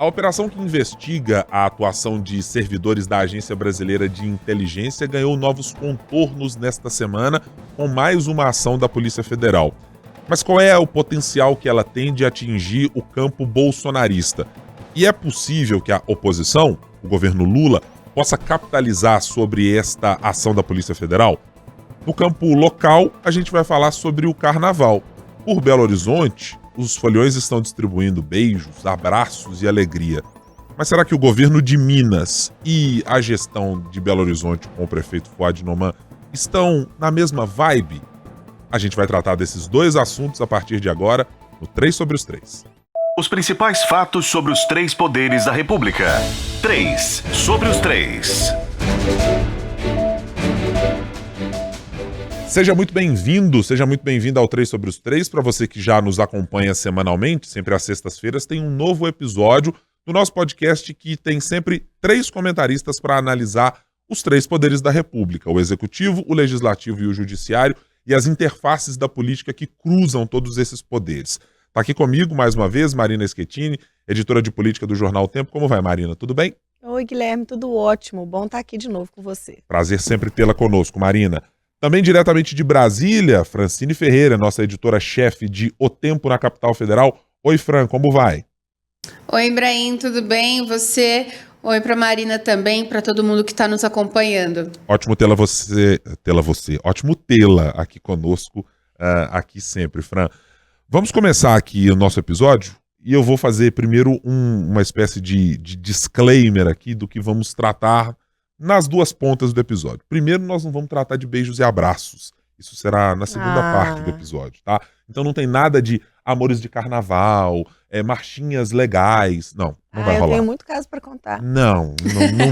A operação que investiga a atuação de servidores da Agência Brasileira de Inteligência ganhou novos contornos nesta semana com mais uma ação da Polícia Federal. Mas qual é o potencial que ela tem de atingir o campo bolsonarista? E é possível que a oposição, o governo Lula, possa capitalizar sobre esta ação da Polícia Federal? No campo local, a gente vai falar sobre o Carnaval. Por Belo Horizonte, os foliões estão distribuindo beijos, abraços e alegria. Mas será que o governo de Minas e a gestão de Belo Horizonte com o prefeito Fouad Noman estão na mesma vibe? A gente vai tratar desses dois assuntos a partir de agora no 3 sobre os 3. Os principais fatos sobre os três poderes da República. 3 sobre os 3. Seja muito bem-vindo ao 3 sobre os 3. Para você que já nos acompanha semanalmente, sempre às sextas-feiras, tem um novo episódio do nosso podcast que tem sempre 3 comentaristas para analisar os 3 poderes da República: o Executivo, o Legislativo e o Judiciário, e as interfaces da política que cruzam todos esses poderes. Está aqui comigo, mais uma vez, Marina Schettini, editora de política do jornal O Tempo. Como vai, Marina? Tudo bem? Oi, Guilherme, tudo ótimo. Bom estar aqui de novo com você. Prazer sempre tê-la conosco, Marina. Também diretamente de Brasília, Francine Ferreira, nossa editora-chefe de O Tempo na Capital Federal. Oi, Fran, como vai? Oi, Ibrahim, tudo bem? Você? Oi para Marina também, para todo mundo que está nos acompanhando. Ótimo tê-la Ótimo tê-la aqui conosco, aqui sempre, Fran. Vamos começar aqui o nosso episódio e eu vou fazer primeiro uma espécie de disclaimer aqui do que vamos tratar nas duas pontas do episódio. Primeiro, nós não vamos tratar de beijos e abraços. Isso será na segunda parte do episódio, tá? Então não tem nada de amores de carnaval, marchinhas legais. Não vai rolar. Eu tenho muito caso para contar. Não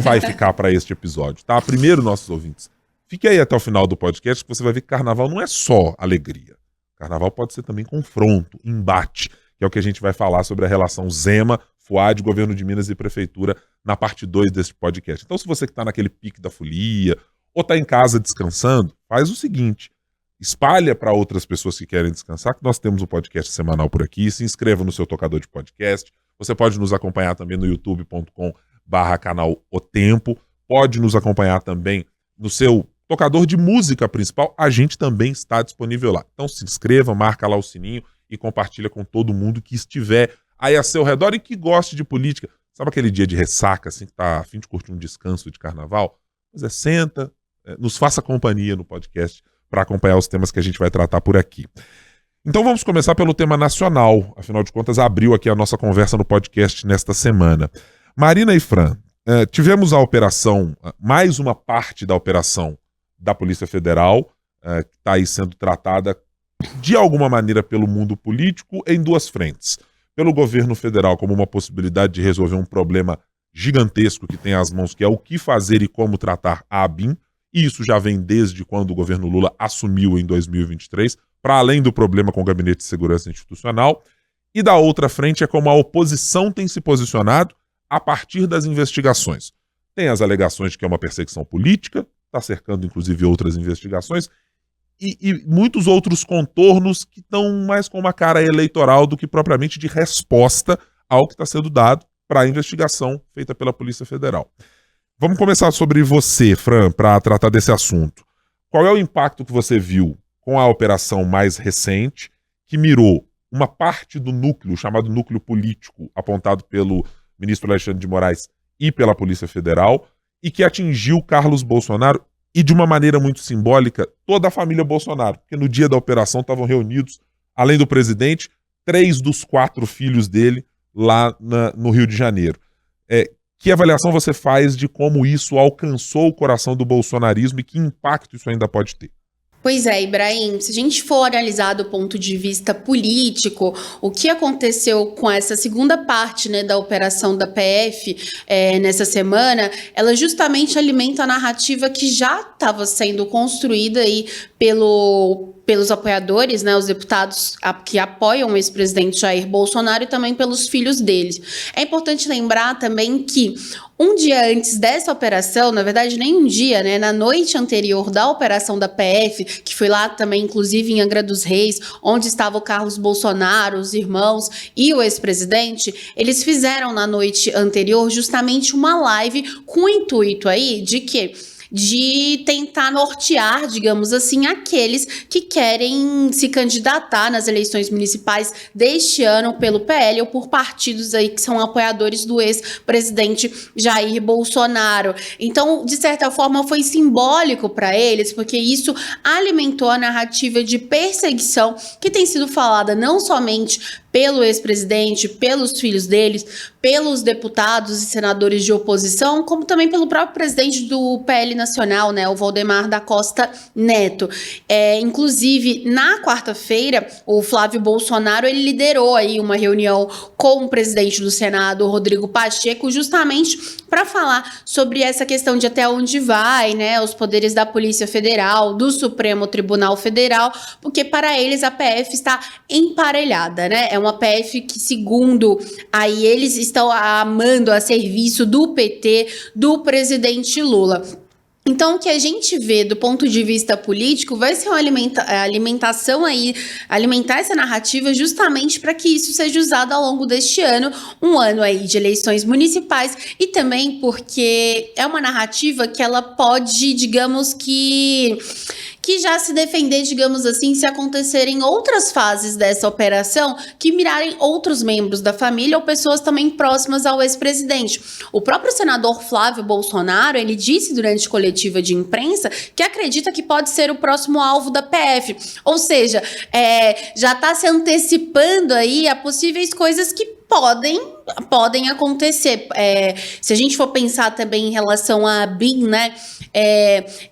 vai ficar para este episódio, tá? Primeiro, nossos ouvintes, fique aí até o final do podcast que você vai ver que carnaval não é só alegria. Carnaval pode ser também confronto, embate, que é o que a gente vai falar sobre a relação Zema, Fouad, Governo de Minas e Prefeitura na parte 2 deste podcast. Então, se você que está naquele pique da folia ou está em casa descansando, faz o seguinte: espalha para outras pessoas que querem descansar, que nós temos um podcast semanal por aqui. Se inscreva no seu tocador de podcast. Você pode nos acompanhar também no youtube.com/canal O Tempo. Pode nos acompanhar também no seu tocador de música principal. A gente também está disponível lá. Então se inscreva, marca lá o sininho e compartilha com todo mundo que estiver aí a seu redor e que goste de política. Sabe aquele dia de ressaca, assim, que tá a fim de curtir um descanso de carnaval? Pois senta, nos faça companhia no podcast para acompanhar os temas que a gente vai tratar por aqui. Então vamos começar pelo tema nacional. Afinal de contas, abriu aqui a nossa conversa no podcast nesta semana. Marina e Fran, tivemos a operação, mais uma parte da operação da Polícia Federal, que está aí sendo tratada de alguma maneira pelo mundo político em duas frentes. Pelo governo federal como uma possibilidade de resolver um problema gigantesco que tem às mãos, que é o que fazer e como tratar a ABIN, e isso já vem desde quando o governo Lula assumiu em 2023, para além do problema com o Gabinete de Segurança Institucional. E da outra frente é como a oposição tem se posicionado a partir das investigações. Tem as alegações de que é uma perseguição política, está cercando inclusive outras investigações, e muitos outros contornos que estão mais com uma cara eleitoral do que propriamente de resposta ao que está sendo dado para a investigação feita pela Polícia Federal. Vamos começar sobre você, Fran, para tratar desse assunto. Qual é o impacto que você viu com a operação mais recente, que mirou uma parte do núcleo, chamado núcleo político, apontado pelo ministro Alexandre de Moraes e pela Polícia Federal, e que atingiu Carlos Bolsonaro e, de uma maneira muito simbólica, toda a família Bolsonaro, porque no dia da operação estavam reunidos, além do presidente, 3 dos 4 filhos dele lá no Rio de Janeiro. Que avaliação você faz de como isso alcançou o coração do bolsonarismo e que impacto isso ainda pode ter? Pois é, Ibrahim, se a gente for analisar do ponto de vista político, o que aconteceu com essa segunda parte, né, da operação da PF nessa semana, ela justamente alimenta a narrativa que já estava sendo construída aí pelo pelos apoiadores, né, os deputados que apoiam o ex-presidente Jair Bolsonaro e também pelos filhos deles. É importante lembrar também que um dia antes dessa operação, na verdade nem um dia, né, na noite anterior da operação da PF, que foi lá também, inclusive em Angra dos Reis, onde estava o Carlos Bolsonaro, os irmãos e o ex-presidente, eles fizeram na noite anterior justamente uma live com o intuito aí de quê? De tentar nortear, digamos assim, aqueles que querem se candidatar nas eleições municipais deste ano pelo PL ou por partidos aí que são apoiadores do ex-presidente Jair Bolsonaro. Então, de certa forma, foi simbólico para eles, porque isso alimentou a narrativa de perseguição que tem sido falada não somente pelo ex-presidente, pelos filhos deles, pelos deputados e senadores de oposição, como também pelo próprio presidente do PL Nacional, né, o Valdemar da Costa Neto. Inclusive, na quarta-feira, o Flávio Bolsonaro ele liderou aí uma reunião com o presidente do Senado, Rodrigo Pacheco, justamente para falar sobre essa questão de até onde vai, né, os poderes da Polícia Federal, do Supremo Tribunal Federal, porque para eles a PF está emparelhada, né? É uma PF que, segundo aí, eles estão amando a serviço do PT, do presidente Lula. Então, o que a gente vê do ponto de vista político vai ser uma alimentação aí, alimentar essa narrativa justamente para que isso seja usado ao longo deste ano, um ano aí de eleições municipais, e também porque é uma narrativa que ela pode, digamos que já se defender, digamos assim, se acontecerem outras fases dessa operação que mirarem outros membros da família ou pessoas também próximas ao ex-presidente. O próprio senador Flávio Bolsonaro, ele disse durante coletiva de imprensa que acredita que pode ser o próximo alvo da PF. Ou seja, já está se antecipando aí a possíveis coisas que podem acontecer. Se a gente for pensar também em relação à BIM, né?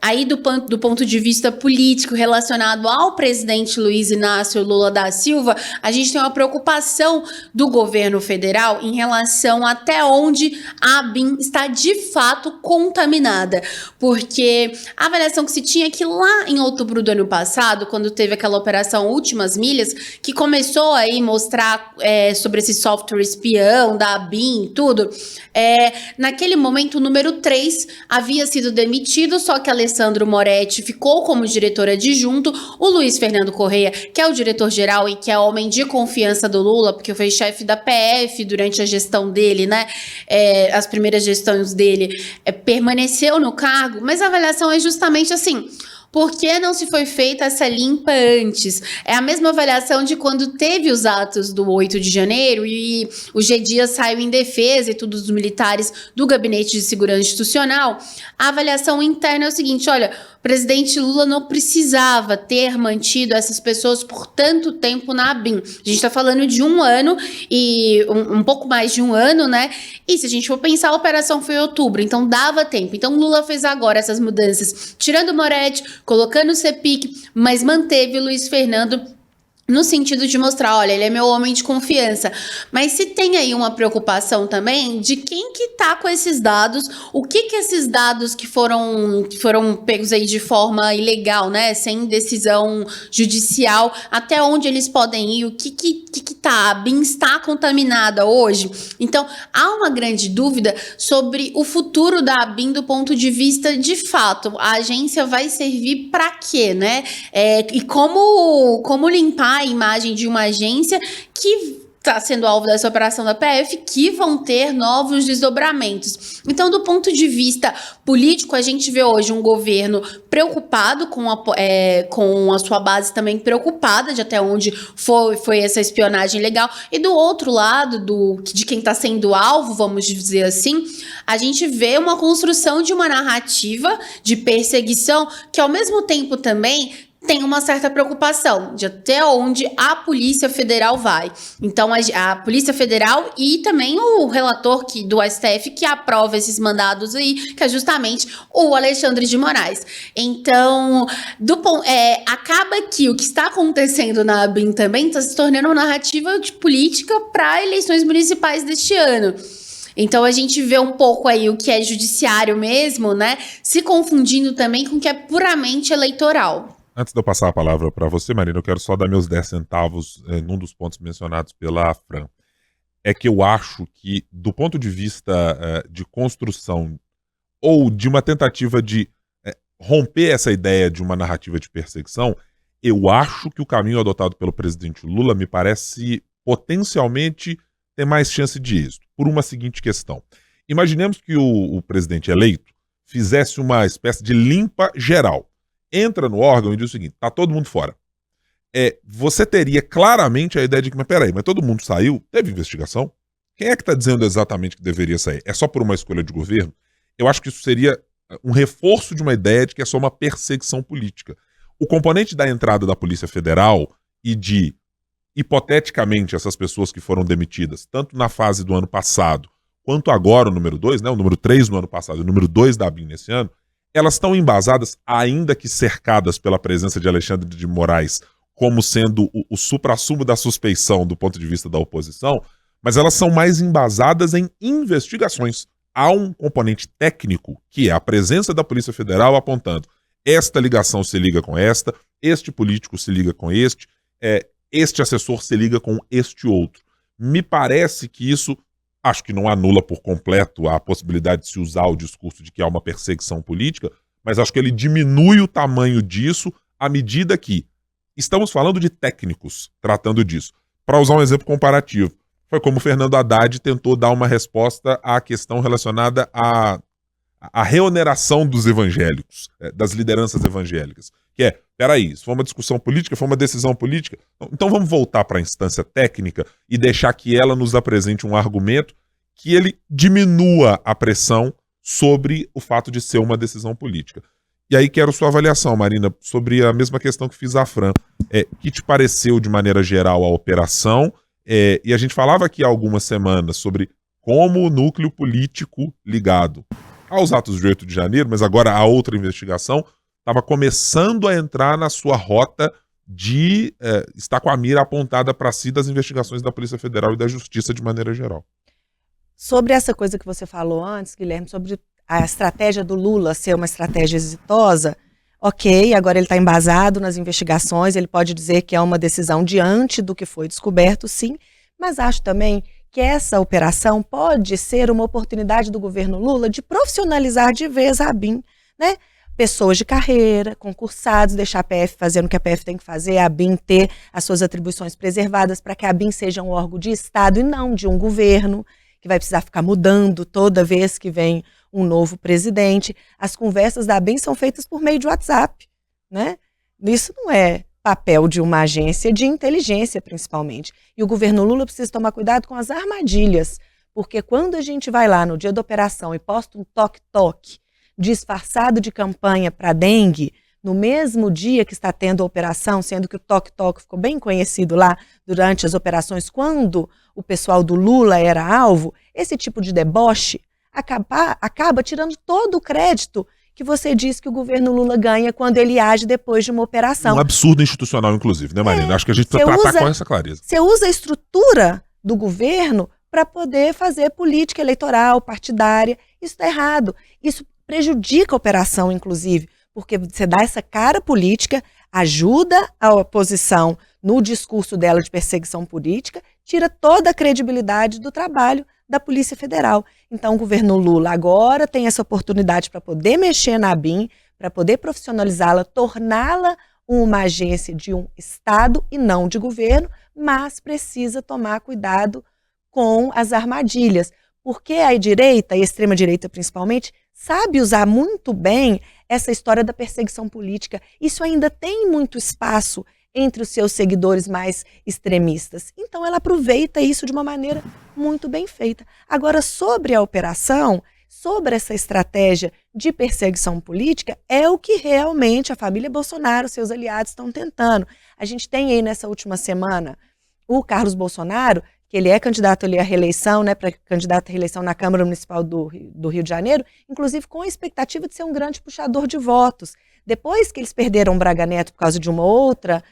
Aí do ponto de vista político relacionado ao presidente Luiz Inácio Lula da Silva, a gente tem uma preocupação do governo federal em relação até onde a BIM está de fato contaminada, porque a avaliação que se tinha é que lá em outubro do ano passado, quando teve aquela operação Últimas Milhas, que começou aí mostrar sobre esse software espião da BIM e tudo, naquele momento o número 3 havia sido demitido, só que Alessandro Moretti ficou como diretor adjunto, o Luiz Fernando Correia, que é o diretor-geral e que é homem de confiança do Lula, porque foi chefe da PF durante a gestão dele, né, as primeiras gestões dele, permaneceu no cargo, mas a avaliação é justamente assim: por que não se foi feita essa limpa antes? É a mesma avaliação de quando teve os atos do 8 de janeiro e o G. Dias saiu em defesa e tudo dos militares do Gabinete de Segurança Institucional. A avaliação interna é o seguinte: olha, o presidente Lula não precisava ter mantido essas pessoas por tanto tempo na ABIN. A gente está falando de um ano e um pouco mais de um ano, né? E se a gente for pensar, a operação foi em outubro, então dava tempo. Então Lula fez agora essas mudanças, tirando o Moretti, colocando o CEPIC, mas manteve o Luiz Fernando no sentido de mostrar, olha, ele é meu homem de confiança. Mas se tem aí uma preocupação também de quem que tá com esses dados, o que esses dados que foram pegos aí de forma ilegal, né, sem decisão judicial, até onde eles podem ir, o que tá, a BIM está contaminada hoje. Então, há uma grande dúvida sobre o futuro da BIM do ponto de vista de fato. A agência vai servir para quê, né? E como limpar a imagem de uma agência que está sendo alvo dessa operação da PF, que vão ter novos desdobramentos. Então, do ponto de vista político, a gente vê hoje um governo preocupado com a sua base também preocupada de até onde foi essa espionagem legal. E do outro lado, de quem está sendo alvo, vamos dizer assim, a gente vê uma construção de uma narrativa de perseguição que, ao mesmo tempo, também tem uma certa preocupação de até onde a Polícia Federal vai. Então, a Polícia Federal e também o relator do STF que aprova esses mandados aí, que é justamente o Alexandre de Moraes. Então, acaba que o que está acontecendo na ABIN também está se tornando uma narrativa de política para eleições municipais deste ano. Então, a gente vê um pouco aí o que é judiciário mesmo, né, se confundindo também com o que é puramente eleitoral. Antes de eu passar a palavra para você, Marina, eu quero só dar meus 10 centavos num dos pontos mencionados pela Fran. É que eu acho que, do ponto de vista de construção ou de uma tentativa de romper essa ideia de uma narrativa de perseguição, eu acho que o caminho adotado pelo presidente Lula me parece potencialmente ter mais chance de êxito, por uma seguinte questão. Imaginemos que o presidente eleito fizesse uma espécie de limpa geral. Entra no órgão e diz o seguinte, tá todo mundo fora. Você teria claramente a ideia de que, mas peraí, mas todo mundo saiu? Teve investigação? Quem é que está dizendo exatamente que deveria sair? É só por uma escolha de governo? Eu acho que isso seria um reforço de uma ideia de que é só uma perseguição política. O componente da entrada da Polícia Federal e de, hipoteticamente, essas pessoas que foram demitidas, tanto na fase do ano passado, quanto agora o número 2, né, o número 3 no ano passado e o número 2 da ABIN nesse ano, elas estão embasadas, ainda que cercadas pela presença de Alexandre de Moraes como sendo o suprassumo da suspeição do ponto de vista da oposição, mas elas são mais embasadas em investigações. Há um componente técnico, que é a presença da Polícia Federal apontando esta ligação se liga com esta, este político se liga com este assessor se liga com este outro. Me parece que isso, acho que não anula por completo a possibilidade de se usar o discurso de que há uma perseguição política, mas acho que ele diminui o tamanho disso à medida que estamos falando de técnicos tratando disso. Para usar um exemplo comparativo, foi como o Fernando Haddad tentou dar uma resposta à questão relacionada à reoneração dos evangélicos, das lideranças evangélicas. Que peraí, isso foi uma discussão política, foi uma decisão política, então vamos voltar para a instância técnica e deixar que ela nos apresente um argumento que ele diminua a pressão sobre o fato de ser uma decisão política. E aí quero sua avaliação, Marina, sobre a mesma questão que fiz à Fran. O que te pareceu, de maneira geral, a operação? E a gente falava aqui há algumas semanas sobre como o núcleo político ligado aos atos de 8 de janeiro, mas agora a outra investigação, estava começando a entrar na sua rota de estar com a mira apontada para si das investigações da Polícia Federal e da Justiça de maneira geral. Sobre essa coisa que você falou antes, Guilherme, sobre a estratégia do Lula ser uma estratégia exitosa, ok, agora ele está embasado nas investigações, ele pode dizer que é uma decisão diante do que foi descoberto, sim, mas acho também que essa operação pode ser uma oportunidade do governo Lula de profissionalizar de vez a ABIN, né? Pessoas de carreira, concursados, deixar a PF fazendo o que a PF tem que fazer, a ABIN ter as suas atribuições preservadas para que a ABIN seja um órgão de Estado e não de um governo, que vai precisar ficar mudando toda vez que vem um novo presidente. As conversas da ABIN são feitas por meio de WhatsApp, né? Isso não é papel de uma agência de inteligência, principalmente. E o governo Lula precisa tomar cuidado com as armadilhas, porque quando a gente vai lá no dia da operação e posta um toque-toque disfarçado de campanha para dengue, no mesmo dia que está tendo a operação, sendo que o toque-toque ficou bem conhecido lá durante as operações, quando o pessoal do Lula era alvo, esse tipo de deboche acaba tirando todo o crédito que você diz que o governo Lula ganha quando ele age depois de uma operação. Um absurdo institucional, inclusive, né, Marina? Acho que a gente precisa tratar com essa clareza. Você usa a estrutura do governo para poder fazer política eleitoral, partidária. Isso está errado. Isso prejudica a operação, inclusive, porque você dá essa cara política, ajuda a oposição no discurso dela de perseguição política, tira toda a credibilidade do trabalho da Polícia Federal. Então o governo Lula agora tem essa oportunidade para poder mexer na ABIN, para poder profissionalizá-la, torná-la uma agência de um Estado e não de governo, mas precisa tomar cuidado com as armadilhas, porque a direita, e a extrema-direita principalmente, sabe usar muito bem essa história da perseguição política. Isso ainda tem muito espaço entre os seus seguidores mais extremistas. Então ela aproveita isso de uma maneira muito bem feita. Agora, sobre a operação, sobre essa estratégia de perseguição política, é o que realmente a família Bolsonaro, seus aliados, estão tentando. A gente tem aí nessa última semana o Carlos Bolsonaro, que ele é candidato ali à reeleição, né, para candidato à reeleição na Câmara Municipal do Rio de Janeiro, inclusive com a expectativa de ser um grande puxador de votos. Depois que eles perderam Braga Neto por causa de uma outra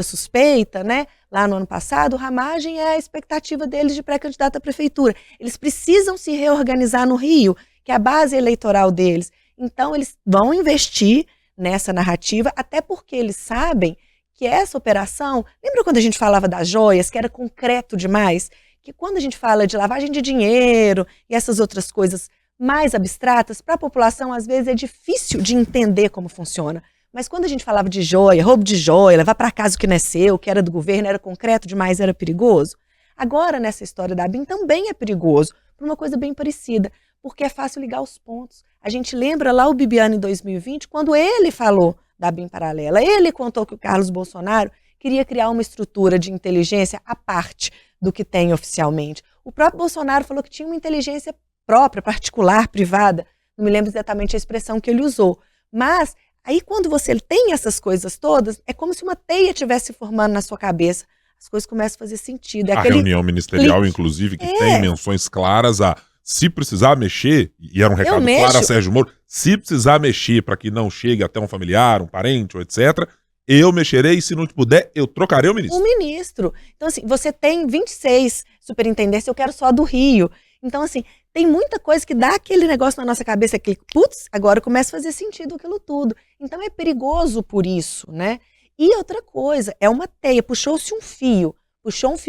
suspeita, né? Lá no ano passado, Ramagem é a expectativa deles de pré-candidato à prefeitura. Eles precisam se reorganizar no Rio, que é a base eleitoral deles. Então, eles vão investir nessa narrativa, até porque eles sabem que essa operação... Lembra quando a gente falava das joias, que era concreto demais? Que quando a gente fala de lavagem de dinheiro e essas outras coisas mais abstratas, para a população, às vezes, é difícil de entender como funciona. Mas quando a gente falava de joia, roubo de joia, levar para casa o que não é seu, o que era do governo, era concreto demais, era perigoso. Agora, nessa história da ABIN, também é perigoso, por uma coisa bem parecida, porque é fácil ligar os pontos. A gente lembra lá o Bibiano em 2020, quando ele falou da ABIN paralela. Ele contou que o Carlos Bolsonaro queria criar uma estrutura de inteligência à parte do que tem oficialmente. O próprio Bolsonaro falou que tinha uma inteligência própria, particular, privada. Não me lembro exatamente a expressão que ele usou. Mas aí quando você tem essas coisas todas, é como se uma teia estivesse formando na sua cabeça. As coisas começam a fazer sentido. É a reunião ministerial, inclusive, que tem menções claras a, se precisar mexer, e era um recado claro a Sérgio Moro, se precisar mexer para que não chegue até um familiar, um parente, ou etc., eu mexerei, e se não puder, eu trocarei o ministro. O ministro. Então, assim, você tem 26 superintendências, eu quero só do Rio. Então, assim, tem muita coisa que dá aquele negócio na nossa cabeça, que, putz, agora começa a fazer sentido aquilo tudo. Então, é perigoso por isso, né? E outra coisa, é uma teia, puxou-se um fio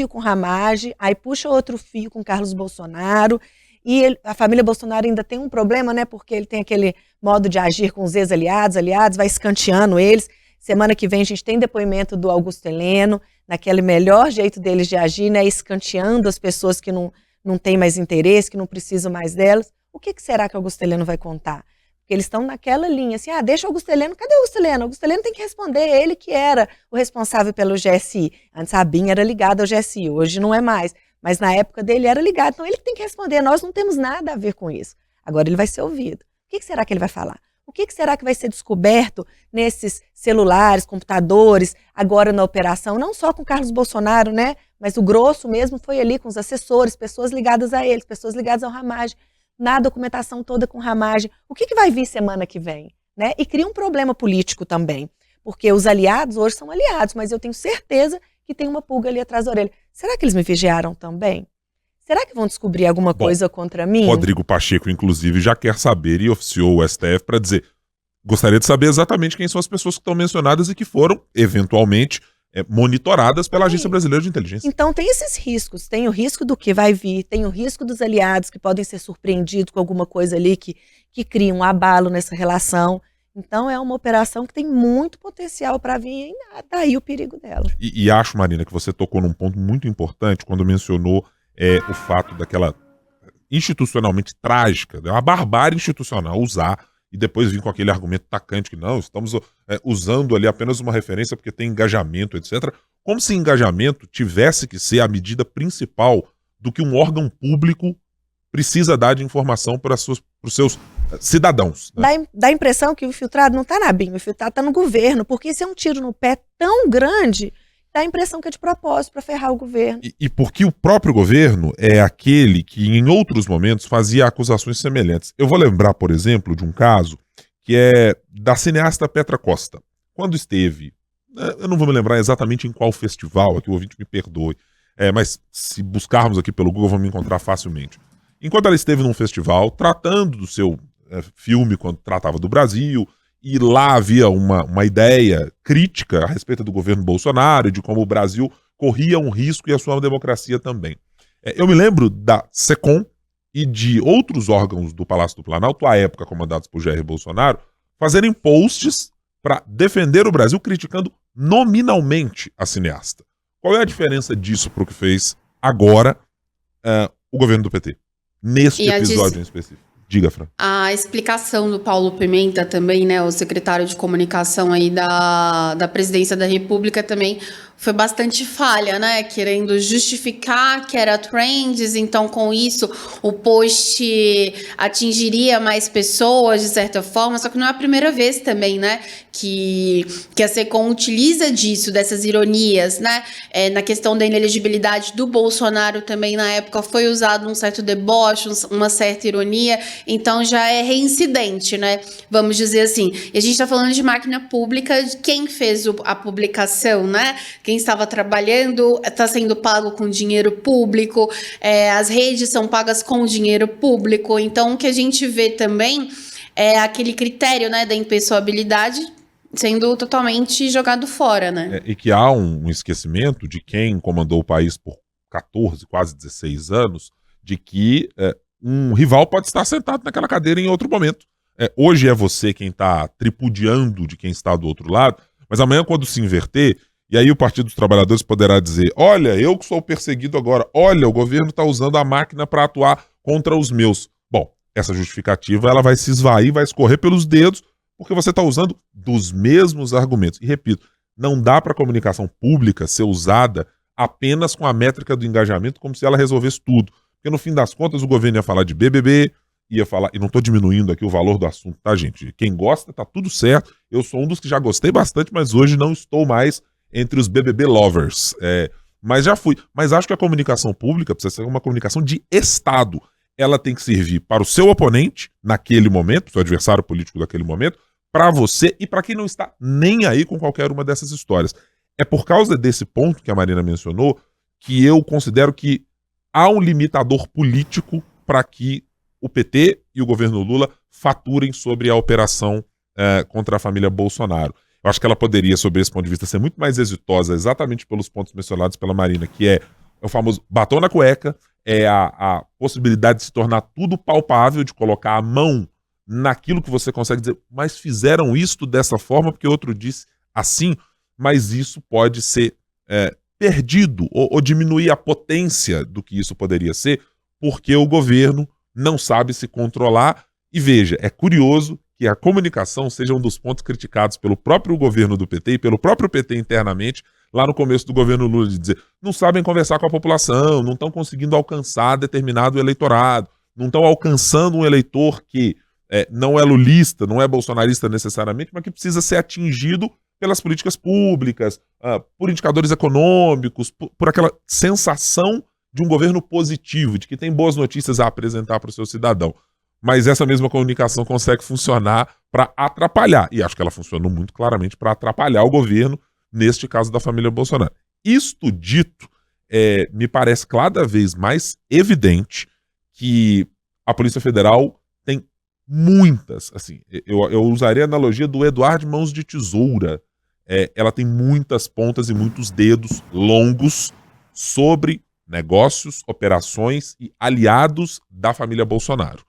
com Ramagem, aí puxa outro fio com Carlos Bolsonaro, e a família Bolsonaro ainda tem um problema, né, porque ele tem aquele modo de agir com os ex-aliados, vai escanteando eles. Semana que vem a gente tem depoimento do Augusto Heleno, naquele melhor jeito deles de agir, né, escanteando as pessoas que não têm mais interesse, que não precisam mais delas. O que será que o Augusto Heleno vai contar? Porque eles estão naquela linha, assim, deixa o Augusto Heleno, cadê o Augusto Heleno? O Augusto Heleno tem que responder, ele que era o responsável pelo GSI. Antes a ABIN era ligada ao GSI, hoje não é mais, mas na época dele era ligado, então ele que tem que responder, nós não temos nada a ver com isso. Agora ele vai ser ouvido. O que será que ele vai falar? O que será que vai ser descoberto nesses celulares, computadores, agora na operação, não só com Carlos Bolsonaro, né, mas o grosso mesmo foi ali com os assessores, pessoas ligadas a eles, pessoas ligadas ao Ramagem, na documentação toda com Ramagem. O que vai vir semana que vem? Né? E cria um problema político também, porque os aliados hoje são aliados, mas eu tenho certeza que tem uma pulga ali atrás da orelha. Será que eles me vigiaram também? Será que vão descobrir alguma coisa contra mim? Rodrigo Pacheco, inclusive, já quer saber e oficiou o STF para dizer, gostaria de saber exatamente quem são as pessoas que estão mencionadas e que foram, eventualmente, monitoradas pela Agência Brasileira de Inteligência. Então tem esses riscos, tem o risco do que vai vir, tem o risco dos aliados que podem ser surpreendidos com alguma coisa ali que cria um abalo nessa relação. Então é uma operação que tem muito potencial para vir, e daí o perigo dela. E acho, Marina, que você tocou num ponto muito importante quando mencionou o fato daquela institucionalmente trágica, uma barbárie institucional usar e depois vir com aquele argumento tacante que não, estamos usando ali apenas uma referência porque tem engajamento, etc. Como se engajamento tivesse que ser a medida principal do que um órgão público precisa dar de informação para os seus cidadãos. Né? Dá a impressão que o infiltrado não está na ABIN, o infiltrado está no governo, porque isso é um tiro no pé tão grande, dá a impressão que é de propósito para ferrar o governo. E porque o próprio governo é aquele que em outros momentos fazia acusações semelhantes. Eu vou lembrar, por exemplo, de um caso que é da cineasta Petra Costa. Quando esteve, eu não vou me lembrar exatamente em qual festival, aqui o ouvinte me perdoe, mas se buscarmos aqui pelo Google vamos encontrar facilmente. Enquanto ela esteve num festival tratando do seu filme quando tratava do Brasil, e lá havia uma ideia crítica a respeito do governo Bolsonaro e de como o Brasil corria um risco e a sua democracia também. Eu me lembro da SECOM e de outros órgãos do Palácio do Planalto, à época comandados por Jair Bolsonaro, fazerem posts para defender o Brasil, criticando nominalmente a cineasta. Qual é a diferença disso para o que fez agora o governo do PT? Neste episódio em específico. Diga, Fran. A explicação do Paulo Pimenta também, né, o secretário de comunicação aí da Presidência da República também foi bastante falha, né, querendo justificar que era trends, então com isso o post atingiria mais pessoas de certa forma, só que não é a primeira vez também, né, que a SECOM utiliza disso, dessas ironias, né, na questão da inelegibilidade do Bolsonaro também na época foi usado um certo deboche, uma certa ironia, então já é reincidente, né, vamos dizer assim. E a gente está falando de máquina pública, de quem fez a publicação, né, quem estava trabalhando está sendo pago com dinheiro público, as redes são pagas com dinheiro público, então o que a gente vê também aquele critério, né, da impessoabilidade sendo totalmente jogado fora, né? E que há um esquecimento de quem comandou o país por 14, quase 16 anos, de que um rival pode estar sentado naquela cadeira em outro momento. Hoje é você quem está tripudiando de quem está do outro lado, mas amanhã, quando se inverter, e aí o Partido dos Trabalhadores poderá dizer: olha, eu que sou perseguido agora, olha, o governo está usando a máquina para atuar contra os meus. Bom, essa justificativa ela vai se esvair, vai escorrer pelos dedos, porque você está usando dos mesmos argumentos. E repito, não dá para a comunicação pública ser usada apenas com a métrica do engajamento como se ela resolvesse tudo. Porque no fim das contas o governo ia falar de BBB, ia falar, e não estou diminuindo aqui o valor do assunto, tá, gente? Quem gosta, tá tudo certo. Eu sou um dos que já gostei bastante, mas hoje não estou mais entre os BBB lovers. Mas já fui. Mas acho que a comunicação pública precisa ser uma comunicação de Estado. Ela tem que servir para o seu oponente, naquele momento, seu adversário político daquele momento, para você e para quem não está nem aí com qualquer uma dessas histórias. É por causa desse ponto que a Marina mencionou que eu considero que há um limitador político para que o PT e o governo Lula faturem sobre a operação contra a família Bolsonaro. Eu acho que ela poderia, sob esse ponto de vista, ser muito mais exitosa exatamente pelos pontos mencionados pela Marina, que é o famoso batom na cueca, é a possibilidade de se tornar tudo palpável, de colocar a mão naquilo que você consegue dizer, mas fizeram isto dessa forma porque outro disse assim, mas isso pode ser perdido ou diminuir a potência do que isso poderia ser, porque o governo não sabe se controlar. E veja, é curioso que a comunicação seja um dos pontos criticados pelo próprio governo do PT e pelo próprio PT internamente, lá no começo do governo Lula, de dizer, não sabem conversar com a população, não estão conseguindo alcançar determinado eleitorado, não estão alcançando um eleitor que não é lulista, não é bolsonarista necessariamente, mas que precisa ser atingido pelas políticas públicas, por indicadores econômicos, por aquela sensação de um governo positivo, de que tem boas notícias a apresentar para o seu cidadão. Mas essa mesma comunicação consegue funcionar para atrapalhar, e acho que ela funcionou muito claramente para atrapalhar o governo, neste caso da família Bolsonaro. Isto dito, me parece cada vez mais evidente que a Polícia Federal tem muitas, assim, eu usaria a analogia do Eduardo Mãos de Tesoura. Ela tem muitas pontas e muitos dedos longos sobre negócios, operações e aliados da família Bolsonaro.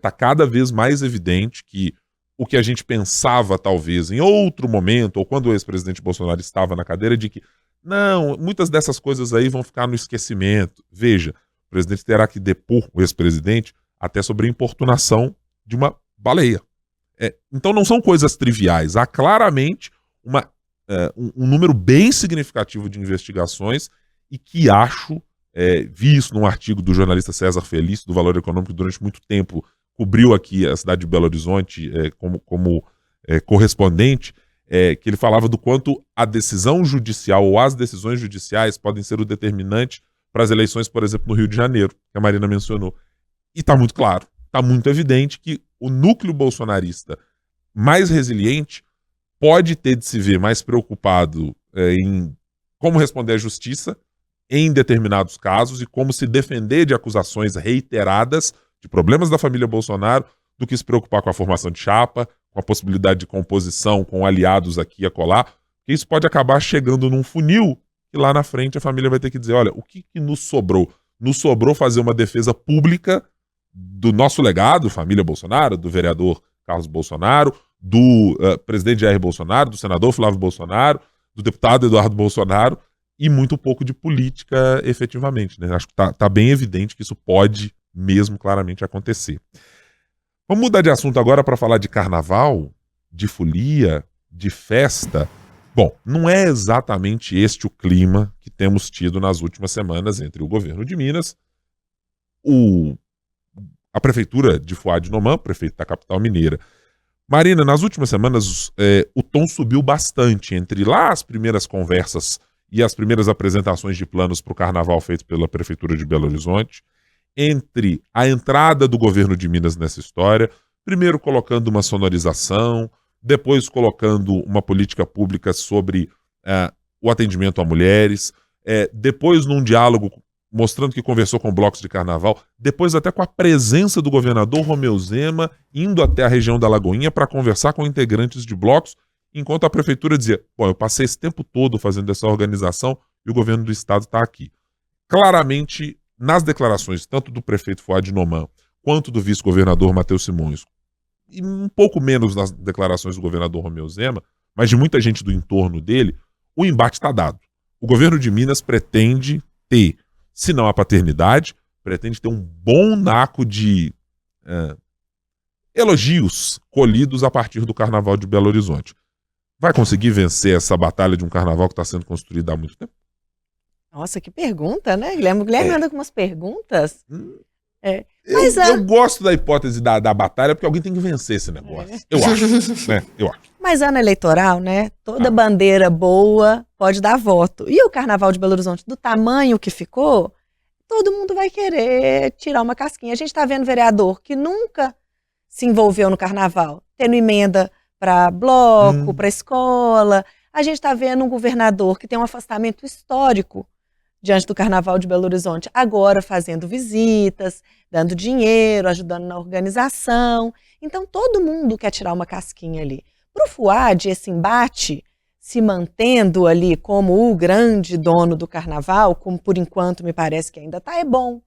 Tá cada vez mais evidente que o que a gente pensava, talvez, em outro momento, ou quando o ex-presidente Bolsonaro estava na cadeira, de que, não, muitas dessas coisas aí vão ficar no esquecimento. Veja, o presidente terá que depor, o ex-presidente, até sobre a importunação de uma baleia. Então não são coisas triviais. Há claramente um número bem significativo de investigações e que acho, vi isso num artigo do jornalista César Felício, do Valor Econômico, que durante muito tempo cobriu aqui a cidade de Belo Horizonte como correspondente, que ele falava do quanto a decisão judicial ou as decisões judiciais podem ser o determinante para as eleições, por exemplo, no Rio de Janeiro, que a Marina mencionou. E está muito claro, está muito evidente que o núcleo bolsonarista mais resiliente pode ter de se ver mais preocupado em como responder à justiça em determinados casos e como se defender de acusações reiteradas de problemas da família Bolsonaro do que se preocupar com a formação de chapa, com a possibilidade de composição com aliados aqui e acolá, porque isso pode acabar chegando num funil e lá na frente a família vai ter que dizer, olha, o que nos sobrou? Nos sobrou fazer uma defesa pública do nosso legado, família Bolsonaro, do vereador Carlos Bolsonaro, do presidente Jair Bolsonaro, do senador Flávio Bolsonaro, do deputado Eduardo Bolsonaro, e muito pouco de política efetivamente, né? Acho que tá bem evidente que isso pode mesmo claramente acontecer. Vamos mudar de assunto agora para falar de carnaval, de folia, de festa. Bom, não é exatamente este o clima que temos tido nas últimas semanas entre o governo de Minas, a prefeitura de Fuad de Noman, prefeito da capital mineira. Marina, nas últimas semanas o tom subiu bastante entre lá as primeiras conversas e as primeiras apresentações de planos para o carnaval feito pela prefeitura de Belo Horizonte, entre a entrada do governo de Minas nessa história, primeiro colocando uma sonorização, depois colocando uma política pública sobre o atendimento a mulheres, depois num diálogo mostrando que conversou com blocos de carnaval, depois até com a presença do governador Romeu Zema, indo até a região da Lagoinha para conversar com integrantes de blocos, enquanto a prefeitura dizia, eu passei esse tempo todo fazendo essa organização e o governo do estado está aqui. Claramente, nas declarações, tanto do prefeito Fuad Noman, quanto do vice-governador Matheus Simões, e um pouco menos nas declarações do governador Romeu Zema, mas de muita gente do entorno dele, o embate está dado. O governo de Minas pretende ter, se não a paternidade, pretende ter um bom naco de elogios colhidos a partir do Carnaval de Belo Horizonte. Vai conseguir vencer essa batalha de um carnaval que está sendo construído há muito tempo? Nossa, que pergunta, né, Guilherme? O Guilherme anda com umas perguntas. Eu gosto da hipótese da batalha, porque alguém tem que vencer esse negócio. Eu acho, né? Eu acho. Mas ano eleitoral, né? Toda bandeira boa pode dar voto. E o Carnaval de Belo Horizonte, do tamanho que ficou, todo mundo vai querer tirar uma casquinha. A gente está vendo vereador que nunca se envolveu no Carnaval, tendo emenda para bloco, para escola. A gente está vendo um governador que tem um afastamento histórico diante do Carnaval de Belo Horizonte, agora fazendo visitas, dando dinheiro, ajudando na organização. Então todo mundo quer tirar uma casquinha ali. Para o Fuad, esse embate se mantendo ali como o grande dono do Carnaval, como por enquanto me parece que ainda está, é bom,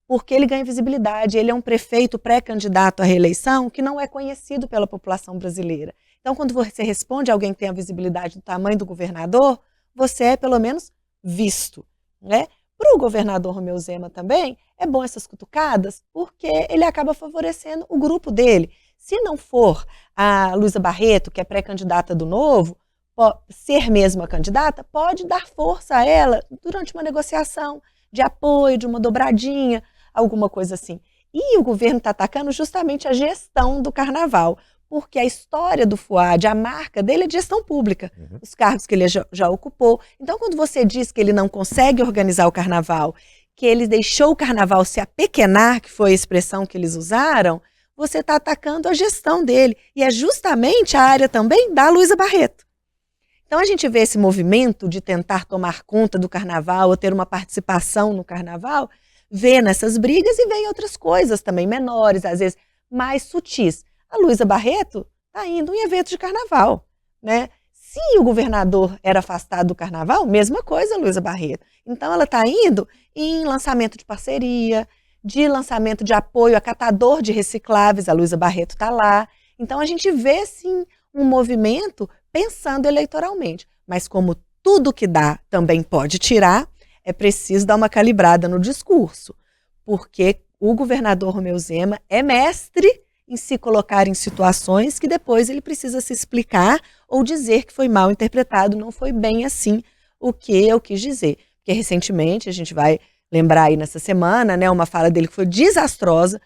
porque ele ganha visibilidade. Ele é um prefeito pré-candidato à reeleição que não é conhecido pela população brasileira. Então, quando você responde a alguém que tem a visibilidade do tamanho do governador, você é pelo menos visto, né? Para o governador Romeu Zema também, é bom essas cutucadas, porque ele acaba favorecendo o grupo dele. Se não for a Luísa Barreto, que é pré-candidata do Novo, ser mesmo a candidata, pode dar força a ela durante uma negociação de apoio, de uma dobradinha, alguma coisa assim. E o governo está atacando justamente a gestão do Carnaval, porque a história do Fuad, a marca dele é de gestão pública, os cargos que ele já ocupou. Então, quando você diz que ele não consegue organizar o Carnaval, que ele deixou o Carnaval se apequenar, que foi a expressão que eles usaram, você está atacando a gestão dele. E é justamente a área também da Luísa Barreto. Então a gente vê esse movimento de tentar tomar conta do Carnaval ou ter uma participação no Carnaval, vê nessas brigas e vê em outras coisas também menores, às vezes mais sutis. A Luísa Barreto está indo em evento de Carnaval, né? Se o governador era afastado do Carnaval, mesma coisa, Luísa Barreto. Então ela está indo em lançamento de parceria, de lançamento de apoio a catador de recicláveis, a Luísa Barreto está lá. Então a gente vê, sim, um movimento pensando eleitoralmente. Mas como tudo que dá também pode tirar, é preciso dar uma calibrada no discurso, porque o governador Romeu Zema é mestre em se colocar em situações que depois ele precisa se explicar ou dizer que foi mal interpretado, não foi bem assim o que eu quis dizer. Porque recentemente, a gente vai lembrar aí nessa semana, né, uma fala dele que foi desastrosa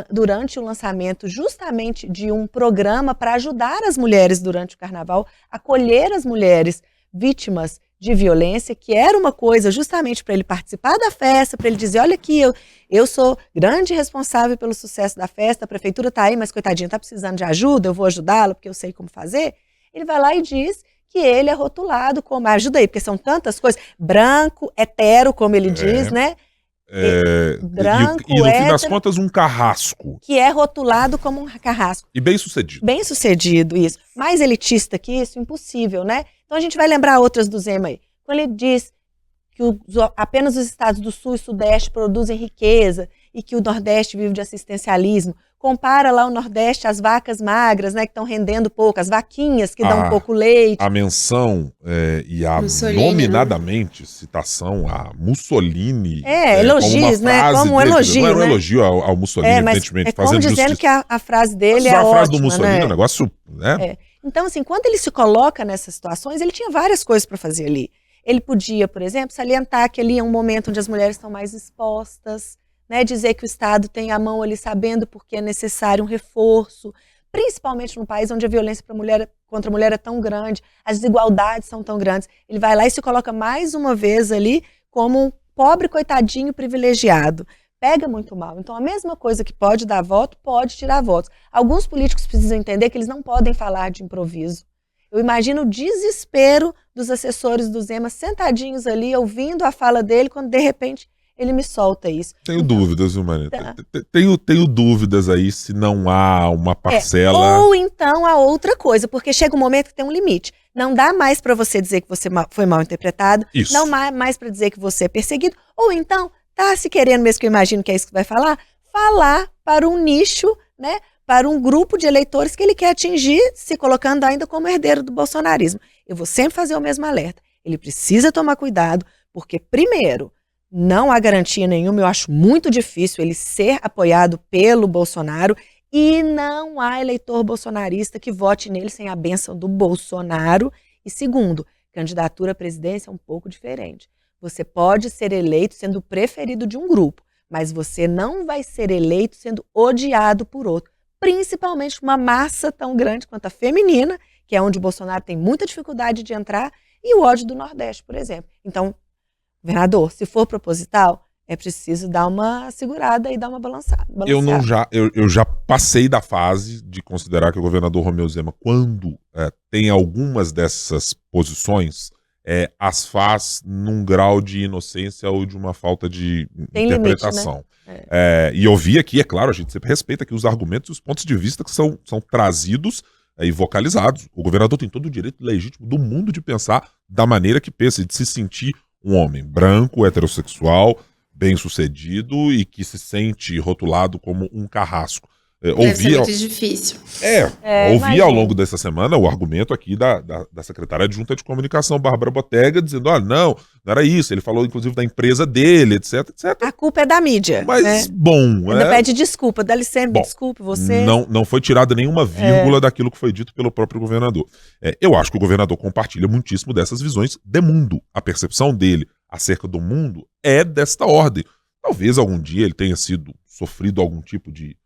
durante o lançamento justamente de um programa para ajudar as mulheres durante o Carnaval, acolher as mulheres vítimas de violência, que era uma coisa justamente para ele participar da festa, para ele dizer, olha aqui, eu sou grande responsável pelo sucesso da festa, a prefeitura está aí, mas coitadinha, está precisando de ajuda, eu vou ajudá-la porque eu sei como fazer. Ele vai lá e diz que ele é rotulado como, ajuda aí, porque são tantas coisas, branco, hetero, como ele diz, né? Branco, e no fim das hétero, contas, um carrasco. que é rotulado como um carrasco. E bem sucedido. Bem sucedido, isso. Mais elitista que isso, impossível, né? Então a gente vai lembrar outras do Zema aí. Quando ele diz que apenas os estados do Sul e Sudeste produzem riqueza e que o Nordeste vive de assistencialismo, compara lá o Nordeste às vacas magras, né, que estão rendendo pouco, as vaquinhas que dão pouco leite. A menção e a Mussolini, nominadamente citação a Mussolini. Elogios, né? Como um elogio, não era um né? elogio ao Mussolini, Mas evidentemente, é como fazendo dizendo justiça. que a frase dele Mas é a frase ótima, do Mussolini né? é um negócio, né? Então, assim, quando ele se coloca nessas situações, ele tinha várias coisas para fazer ali. Ele podia, por exemplo, salientar que ali é um momento onde as mulheres estão mais expostas, né, dizer que o Estado tem a mão ali sabendo porque é necessário um reforço, principalmente num país onde a violência contra a mulher é tão grande, as desigualdades são tão grandes. Ele vai lá e se coloca mais uma vez ali como um pobre coitadinho privilegiado. Pega muito mal. Então, a mesma coisa que pode dar voto, pode tirar votos. Alguns políticos precisam entender que eles não podem falar de improviso. Eu imagino o desespero dos assessores do Zema sentadinhos ali, ouvindo a fala dele, quando de repente ele me solta isso. Tenho dúvidas, viu, Marina? Tenho dúvidas aí se não há uma parcela... Ou então a outra coisa, porque chega um momento que tem um limite. Não dá mais para você dizer que você foi mal interpretado, Isso. não mais para dizer que você é perseguido, ou então, tá se querendo mesmo, que eu imagino que é isso que vai falar para um nicho, né, para um grupo de eleitores que ele quer atingir, se colocando ainda como herdeiro do bolsonarismo. Eu vou sempre fazer o mesmo alerta. Ele precisa tomar cuidado, porque, primeiro, não há garantia nenhuma, eu acho muito difícil ele ser apoiado pelo Bolsonaro, e não há eleitor bolsonarista que vote nele sem a bênção do Bolsonaro. E segundo, candidatura à presidência é um pouco diferente. Você pode ser eleito sendo o preferido de um grupo, mas você não vai ser eleito sendo odiado por outro, principalmente uma massa tão grande quanto a feminina, que é onde o Bolsonaro tem muita dificuldade de entrar, e o ódio do Nordeste, por exemplo. Então, governador, se for proposital, é preciso dar uma segurada e dar uma balançada. Eu já passei da fase de considerar que o governador Romeu Zema, quando tem algumas dessas posições, as faz num grau de inocência ou de uma falta de interpretação. Limite, né? E eu vi aqui, é claro, a gente sempre respeita aqui os argumentos e os pontos de vista que são trazidos e vocalizados. O governador tem todo o direito legítimo do mundo de pensar da maneira que pensa, de se sentir um homem branco, heterossexual, bem-sucedido e que se sente rotulado como um carrasco. Deve ser muito difícil. Ouvi ao longo dessa semana o argumento aqui da secretária adjunta de comunicação, Bárbara Botega, dizendo, não era isso. Ele falou, inclusive, da empresa dele, etc, etc. A culpa é da mídia. Mas, né? bom... Ainda pede desculpa, dá licença, desculpe você. Não foi tirada nenhuma vírgula daquilo que foi dito pelo próprio governador. Eu acho que o governador compartilha muitíssimo dessas visões de mundo. A percepção dele acerca do mundo é desta ordem. Talvez algum dia ele tenha sofrido algum tipo de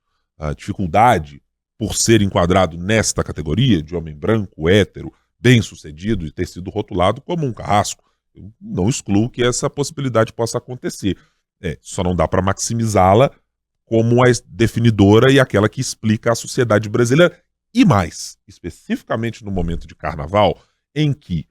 dificuldade por ser enquadrado nesta categoria de homem branco, hétero, bem-sucedido e ter sido rotulado como um carrasco. Eu não excluo que essa possibilidade possa acontecer. Só não dá para maximizá-la como a definidora e aquela que explica a sociedade brasileira. E mais, especificamente no momento de carnaval, em que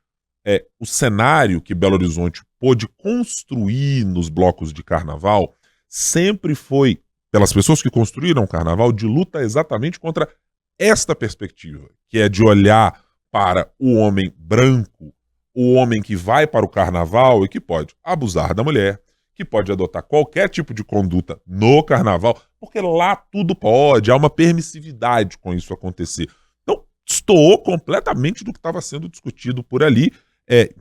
o cenário que Belo Horizonte pôde construir nos blocos de carnaval sempre foi, pelas pessoas que construíram o carnaval, de luta exatamente contra esta perspectiva, que é de olhar para o homem branco, o homem que vai para o carnaval e que pode abusar da mulher, que pode adotar qualquer tipo de conduta no carnaval, porque lá tudo pode, há uma permissividade com isso acontecer. Então, destoou completamente do que estava sendo discutido por ali, e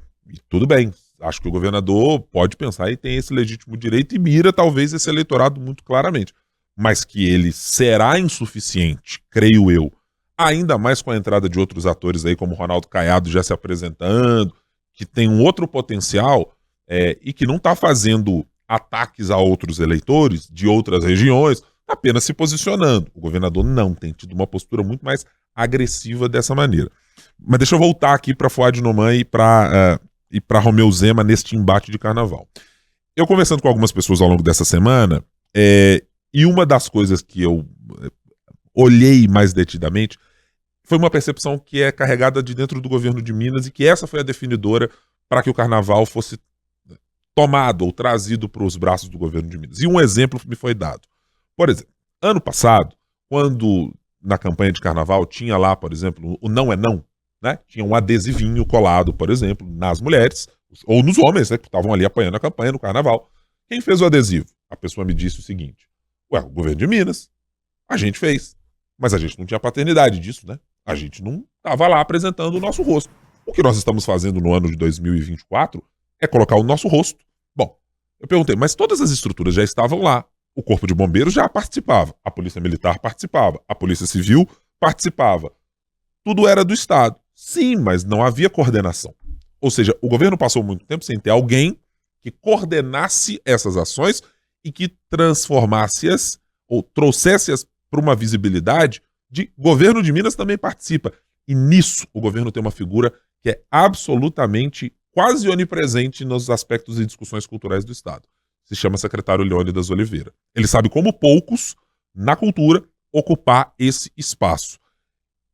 tudo bem. Acho que o governador pode pensar e tem esse legítimo direito e mira talvez esse eleitorado muito claramente. Mas que ele será insuficiente, creio eu, ainda mais com a entrada de outros atores aí, como Ronaldo Caiado já se apresentando, que tem um outro potencial e que não está fazendo ataques a outros eleitores de outras regiões, tá apenas se posicionando. O governador não tem tido uma postura muito mais agressiva dessa maneira. Mas deixa eu voltar aqui para Fouad Noman e para Romeu Zema neste embate de carnaval. Eu conversando com algumas pessoas ao longo dessa semana, e uma das coisas que eu olhei mais detidamente foi uma percepção que é carregada de dentro do governo de Minas e que essa foi a definidora para que o carnaval fosse tomado ou trazido para os braços do governo de Minas. E um exemplo me foi dado. Por exemplo, ano passado, quando na campanha de carnaval tinha lá, por exemplo, o Não é Não, né? Tinha um adesivinho colado, por exemplo, nas mulheres, ou nos homens, né, que estavam ali apoiando a campanha no carnaval. Quem fez o adesivo? A pessoa me disse o seguinte: o governo de Minas, a gente fez. Mas a gente não tinha paternidade disso, né? A gente não estava lá apresentando o nosso rosto. O que nós estamos fazendo no ano de 2024 é colocar o nosso rosto. Bom, eu perguntei, mas todas as estruturas já estavam lá. O Corpo de Bombeiros já participava, a Polícia Militar participava, a Polícia Civil participava. Tudo era do Estado. Sim, mas não havia coordenação. Ou seja, o governo passou muito tempo sem ter alguém que coordenasse essas ações e que transformasse-as ou trouxesse-as para uma visibilidade de governo de Minas também participa. E nisso o governo tem uma figura que é absolutamente quase onipresente nos aspectos e discussões culturais do Estado. Se chama secretário Leônidas Oliveira. Ele sabe como poucos, na cultura, ocupar esse espaço.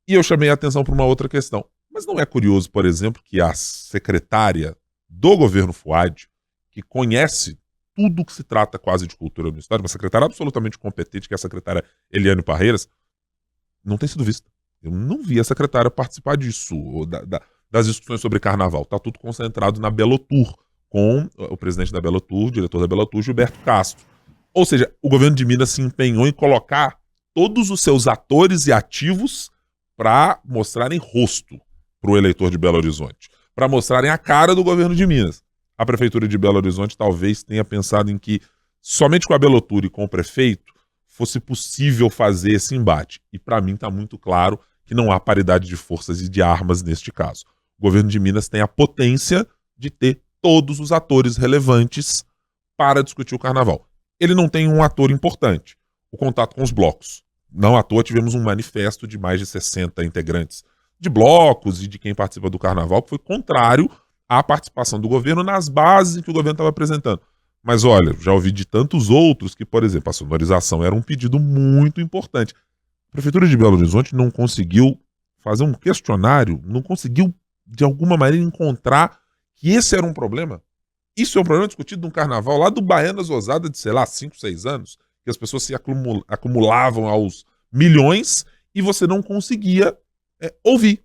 E eu chamei a atenção para uma outra questão. Mas não é curioso, por exemplo, que a secretária do governo Fouad, que conhece tudo que se trata quase de cultura no estado, uma secretária absolutamente competente, que é a secretária Eliane Parreiras, não tem sido vista. Eu não vi a secretária participar disso, das discussões sobre carnaval. Está tudo concentrado na Belotur, com o presidente da Belotur, o diretor da Belotur, Gilberto Castro. Ou seja, o governo de Minas se empenhou em colocar todos os seus atores e ativos para mostrarem rosto para o eleitor de Belo Horizonte, para mostrarem a cara do governo de Minas. A prefeitura de Belo Horizonte talvez tenha pensado em que somente com a Belotur e com o prefeito fosse possível fazer esse embate. E para mim está muito claro que não há paridade de forças e de armas neste caso. O governo de Minas tem a potência de ter todos os atores relevantes para discutir o carnaval. Ele não tem um ator importante, o contato com os blocos. Não à toa tivemos um manifesto de mais de 60 integrantes de blocos e de quem participa do carnaval, que foi contrário à participação do governo nas bases em que o governo estava apresentando. Mas olha, já ouvi de tantos outros que, por exemplo, a sonorização era um pedido muito importante. A Prefeitura de Belo Horizonte não conseguiu fazer um questionário, não conseguiu, de alguma maneira, encontrar que esse era um problema. Isso é um problema discutido num carnaval lá do Baianas Ousada de, sei lá, 5, 6 anos, que as pessoas se acumulavam aos milhões e você não conseguia ouvir.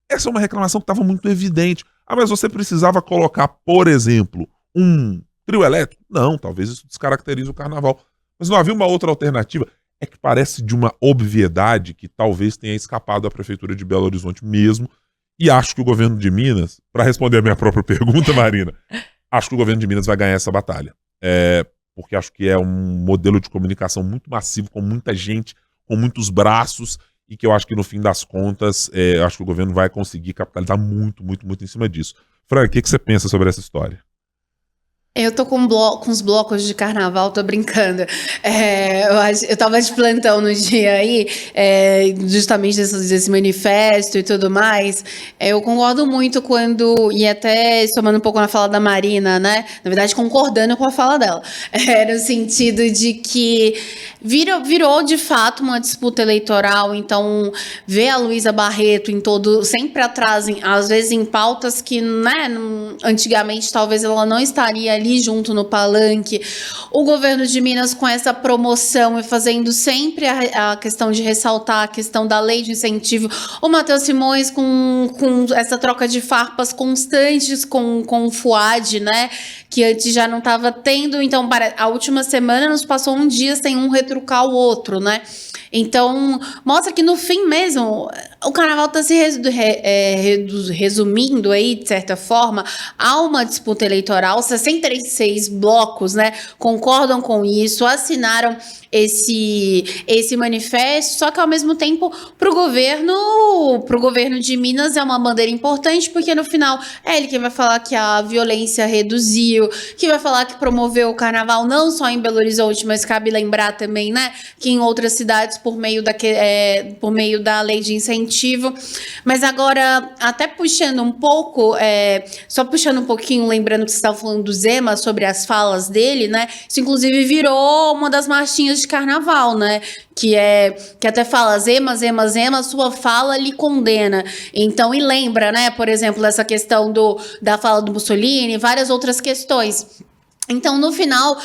Essa é uma reclamação que estava muito evidente. Ah, mas você precisava colocar, por exemplo, um trio elétrico? Não, talvez isso descaracterize o carnaval. Mas não havia uma outra alternativa? É que parece de uma obviedade que talvez tenha escapado à Prefeitura de Belo Horizonte mesmo. E acho que o governo de Minas, para responder a minha própria pergunta, Marina, acho que o governo de Minas vai ganhar essa batalha. Porque acho que é um modelo de comunicação muito massivo, com muita gente, com muitos braços, e que eu acho que no fim das contas, acho que o governo vai conseguir capitalizar muito, muito, muito em cima disso. Fran, o que você pensa sobre essa história? Eu tô com os blocos de carnaval, tô brincando. Eu tava de plantão no dia aí, justamente desse manifesto e tudo mais. Eu concordo muito e até somando um pouco na fala da Marina, né? Na verdade, concordando com a fala dela. No sentido de que virou de fato uma disputa eleitoral, então ver a Luísa Barreto sempre atrás, às vezes em pautas que, né, antigamente talvez ela não estaria ali junto no palanque, o governo de Minas com essa promoção e fazendo sempre a questão de ressaltar a questão da lei de incentivo, o Matheus Simões com essa troca de farpas constantes com o Fuad, né, que antes já não estava tendo, então a última semana nos passou um dia sem um retrucar o outro, né? Então, mostra que no fim mesmo, o carnaval está se resumindo aí, de certa forma, a uma disputa eleitoral. 66 blocos, né, concordam com isso, assinaram esse manifesto, só que ao mesmo tempo pro governo de Minas é uma bandeira importante, porque no final é ele quem vai falar que a violência reduziu, que vai falar que promoveu o carnaval não só em Belo Horizonte, mas cabe lembrar também, né, que em outras cidades por meio da lei de incentivo. Mas agora, até puxando um pouco, só puxando um pouquinho, lembrando que você estava falando do Zema, sobre as falas dele, né, isso inclusive virou uma das marchinhas de carnaval, né? Que até fala Zema, Zema, Zema, sua fala lhe condena. Então, e lembra, né? Por exemplo, essa questão da fala do Mussolini e várias outras questões. Então, no final,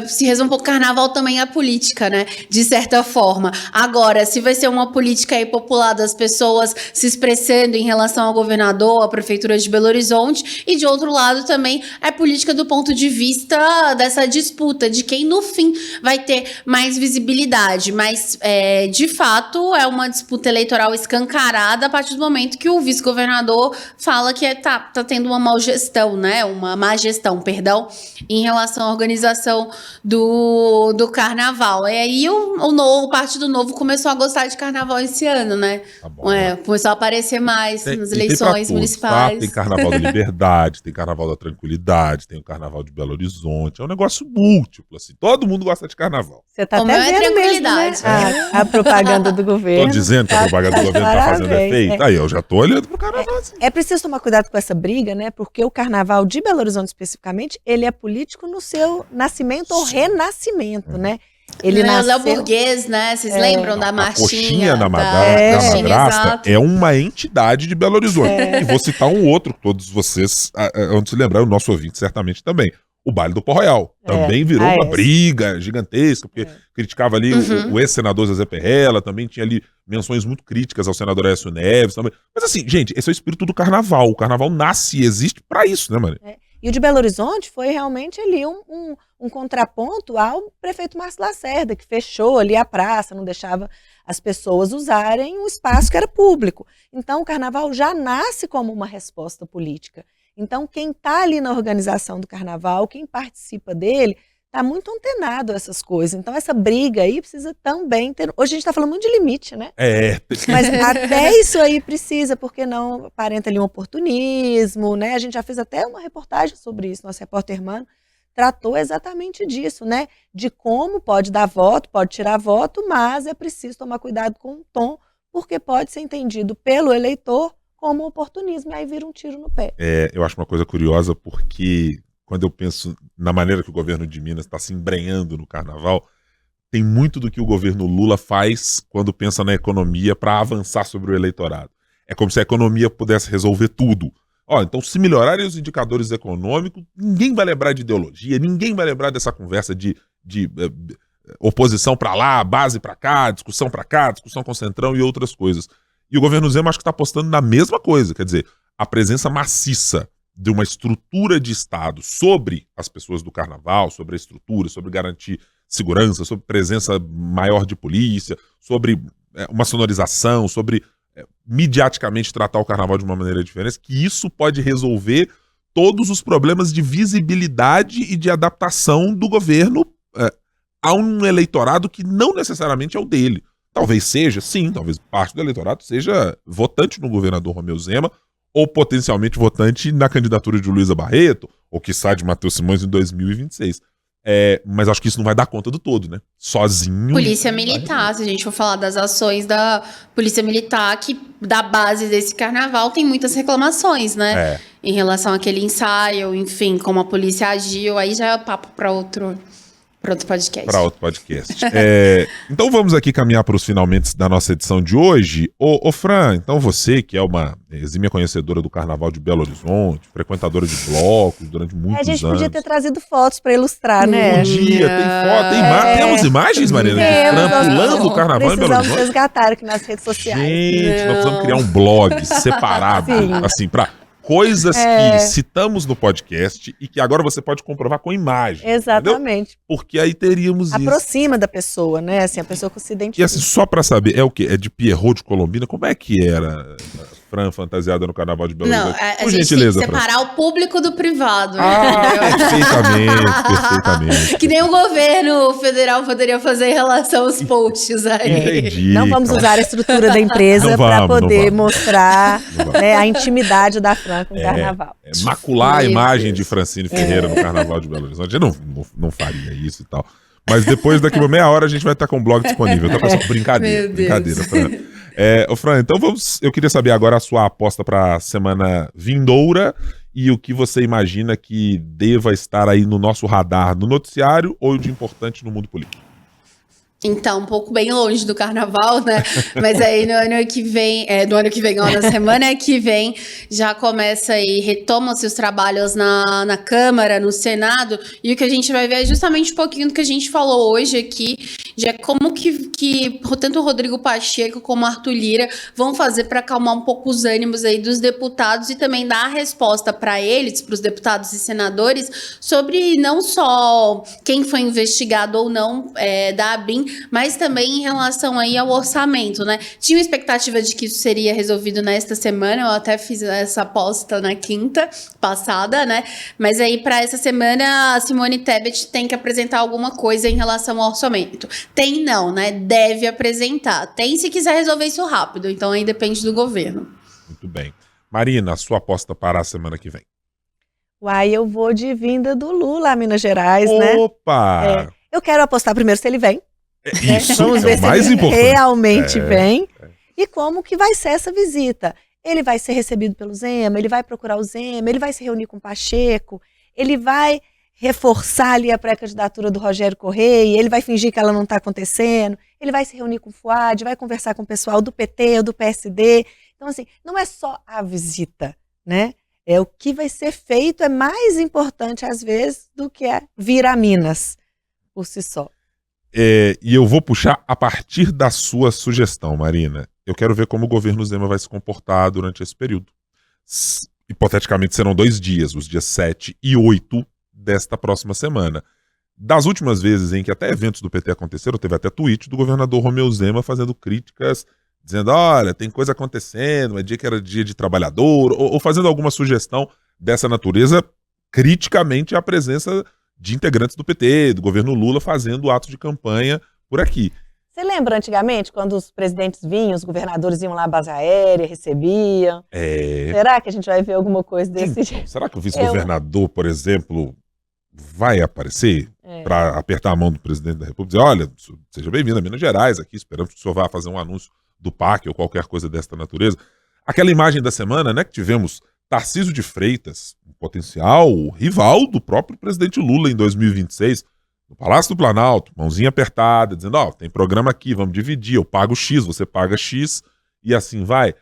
se resume um pouco, carnaval também é política, né? De certa forma. Agora, se vai ser uma política aí popular das pessoas se expressando em relação ao governador, à prefeitura de Belo Horizonte, e de outro lado também é política do ponto de vista dessa disputa, de quem no fim vai ter mais visibilidade. Mas, de fato, é uma disputa eleitoral escancarada a partir do momento que o vice-governador fala que tá tendo uma má gestão, né? Uma má gestão, perdão, em relação à organização do carnaval. E aí o Partido Novo começou a gostar de carnaval esse ano, né? Tá bom, começou a aparecer mais nas eleições municipais. Tá? Tem Carnaval da Liberdade, tem Carnaval da Tranquilidade, tem o Carnaval de Belo Horizonte. É um negócio múltiplo, assim. Todo mundo gosta de carnaval. Você tá até vendo mesmo, né? A propaganda do governo. Tô dizendo que a propaganda do governo tá fazendo efeito. Aí eu já tô olhando pro carnaval. Assim. É preciso tomar cuidado com essa briga, né? Porque o carnaval de Belo Horizonte especificamente, ele é político no seu nascimento ou renascimento, né? Ele nasceu... Léo Burguês, né? Vocês lembram da marchinha? A coxinha da madrasta é uma entidade de Belo Horizonte. E vou citar um outro, todos vocês, antes de lembrar, o nosso ouvinte certamente também. o baile do Pó Royal. Também virou uma briga gigantesca, porque criticava ali o ex-senador Zezé Perrella, também tinha ali menções muito críticas ao senador Aécio Neves também. Mas assim, gente, esse é o espírito do carnaval. O carnaval nasce e existe pra isso, né, Maria? E o de Belo Horizonte foi realmente ali um contraponto ao prefeito Márcio Lacerda, que fechou ali a praça, não deixava as pessoas usarem um espaço que era público. Então o carnaval já nasce como uma resposta política. Então quem está ali na organização do carnaval, quem participa dele, está muito antenado a essas coisas. Então essa briga aí precisa também ter... Hoje a gente está falando muito de limite, né? Mas até isso aí precisa, porque não aparenta ali um oportunismo, né? A gente já fez até uma reportagem sobre isso, nosso repórter Hermano tratou exatamente disso, né? De como pode dar voto, pode tirar voto, mas é preciso tomar cuidado com o tom, porque pode ser entendido pelo eleitor como oportunismo, e aí vira um tiro no pé. Eu acho uma coisa curiosa, porque quando eu penso na maneira que o governo de Minas está se embrenhando no carnaval, tem muito do que o governo Lula faz quando pensa na economia para avançar sobre o eleitorado. É como se a economia pudesse resolver tudo. Então, se melhorarem os indicadores econômicos, ninguém vai lembrar de ideologia, ninguém vai lembrar dessa conversa de oposição para lá, base para cá, discussão com o Centrão e outras coisas. E o governo Zema acho que está apostando na mesma coisa, quer dizer, a presença maciça de uma estrutura de Estado sobre as pessoas do carnaval, sobre a estrutura, sobre garantir segurança, sobre presença maior de polícia, sobre uma sonorização, sobre midiaticamente tratar o carnaval de uma maneira diferente, que isso pode resolver todos os problemas de visibilidade e de adaptação do governo a um eleitorado que não necessariamente é o dele. Talvez seja, sim, talvez parte do eleitorado seja votante no governador Romeu Zema, ou potencialmente votante na candidatura de Luísa Barreto, ou quiçá de Matheus Simões em 2026. Mas acho que isso não vai dar conta do todo, né? Sozinho. Polícia Militar, se a gente for falar das ações da Polícia Militar, que da base desse carnaval tem muitas reclamações, né? Em relação àquele ensaio, enfim, como a polícia agiu, aí já é papo para outro podcast. Para outro podcast. Então vamos aqui caminhar para os finalmente da nossa edição de hoje. Ô Fran, então você que é uma exímia conhecedora do Carnaval de Belo Horizonte, frequentadora de blocos durante muitos anos. A gente podia ter trazido fotos para ilustrar, né? Podia, tem foto, temos imagens, Mariana, de Fran pulando o Carnaval em Belo Horizonte? Precisamos resgatar aqui nas redes sociais. Gente, nós precisamos criar um blog separado, assim, para coisas que citamos no podcast e que agora você pode comprovar com imagem. Exatamente. Entendeu? Porque aí teríamos isso. Aproxima da pessoa, né? Assim, a pessoa que se identifica. E assim, só pra saber, é o quê? É de Pierrot de Colombina? Como é que era a Fran fantasiada no Carnaval de Belo Horizonte? Não, a gente tem que separar o público do privado. Perfeitamente. Que nem o governo federal poderia fazer em relação aos posts aí. Entendi. Não vamos usar a estrutura da empresa para poder mostrar a intimidade da Fran com o carnaval. Macular a imagem de Francine Ferreira no Carnaval de Belo Horizonte. Eu não faria isso e tal. Mas depois, daqui a meia hora, a gente vai estar com o blog disponível. Tá, pessoal? Brincadeira, Fran. Fran, então eu queria saber agora a sua aposta para a semana vindoura e o que você imagina que deva estar aí no nosso radar, no noticiário ou de importante no mundo político. Então, um pouco bem longe do carnaval, né? Mas aí no ano que vem, na semana que vem, já começa aí, retoma-se os trabalhos na Câmara, no Senado, e o que a gente vai ver é justamente um pouquinho do que a gente falou hoje aqui, de como que tanto o Rodrigo Pacheco como o Arthur Lira vão fazer para acalmar um pouco os ânimos aí dos deputados e também dar a resposta para eles, para os deputados e senadores, sobre não só quem foi investigado ou não da ABIN, mas também em relação aí ao orçamento, né? Tinha uma expectativa de que isso seria resolvido nesta semana, eu até fiz essa aposta na quinta passada, né? Mas aí para essa semana a Simone Tebet tem que apresentar alguma coisa em relação ao orçamento. Tem não, né? Deve apresentar. Tem se quiser resolver isso rápido, então aí depende do governo. Muito bem. Marina, a sua aposta para a semana que vem? Eu vou de vinda do Lula a Minas Gerais, né? Opa! Eu quero apostar primeiro se ele vem. Isso Vamos ver é o mais se ele importante. realmente vem. E como que vai ser essa visita? Ele vai ser recebido pelo Zema, ele vai procurar o Zema, ele vai se reunir com o Pacheco, ele vai reforçar ali a pré-candidatura do Rogério Correia, ele vai fingir que ela não está acontecendo, ele vai se reunir com o Fuad, vai conversar com o pessoal do PT ou do PSD. Então, assim, não é só a visita, né? O que vai ser feito é mais importante, às vezes, do que vir a Minas por si só. E eu vou puxar a partir da sua sugestão, Marina. Eu quero ver como o governo Zema vai se comportar durante esse período. Hipoteticamente serão 2 dias, os dias 7 e 8 desta próxima semana. Das últimas vezes em que até eventos do PT aconteceram, teve até tweet do governador Romeu Zema fazendo críticas, dizendo, olha, tem coisa acontecendo, é dia que era dia de trabalhador, ou fazendo alguma sugestão dessa natureza, criticamente à presença de integrantes do PT, do governo Lula, fazendo atos de campanha por aqui. Você lembra antigamente, quando os presidentes vinham, os governadores iam lá à base aérea, recebiam? Será que a gente vai ver alguma coisa desse jeito? Será que o vice-governador, por exemplo, vai aparecer para apertar a mão do presidente da República e dizer, olha, seja bem-vindo a Minas Gerais, aqui esperamos que o senhor vá fazer um anúncio do PAC ou qualquer coisa desta natureza? Aquela imagem da semana, né, que tivemos Tarcísio de Freitas, um potencial rival do próprio presidente Lula em 2026, no Palácio do Planalto, mãozinha apertada, dizendo, tem programa aqui, vamos dividir, eu pago X, você paga X, e assim vai.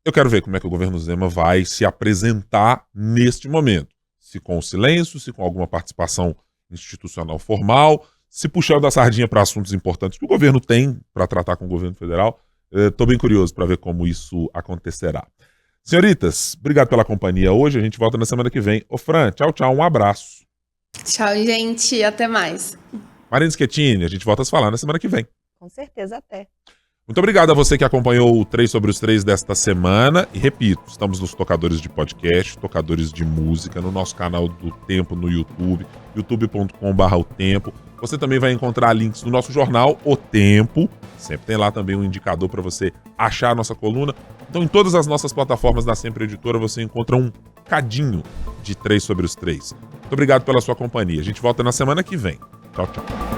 Eu quero ver como é que o governo Zema vai se apresentar neste momento. Se com silêncio, se com alguma participação institucional formal, se puxando a sardinha para assuntos importantes que o governo tem para tratar com o governo federal. Estou bem curioso para ver como isso acontecerá. Senhoritas, obrigado pela companhia hoje. A gente volta na semana que vem. Ô Fran, tchau, tchau, um abraço. Tchau, gente. Até mais. Marina Schettini, a gente volta a se falar na semana que vem. Com certeza, até. Muito obrigado a você que acompanhou o 3 sobre os 3 desta semana. E repito, estamos nos tocadores de podcast, tocadores de música, no nosso canal do Tempo no YouTube, youtube.com/o Tempo. Você também vai encontrar links no nosso jornal, O Tempo. Sempre tem lá também um indicador para você achar a nossa coluna. Então, em todas as nossas plataformas da Sempre Editora, você encontra um cadinho de 3 sobre os 3. Muito obrigado pela sua companhia. A gente volta na semana que vem. Tchau, tchau.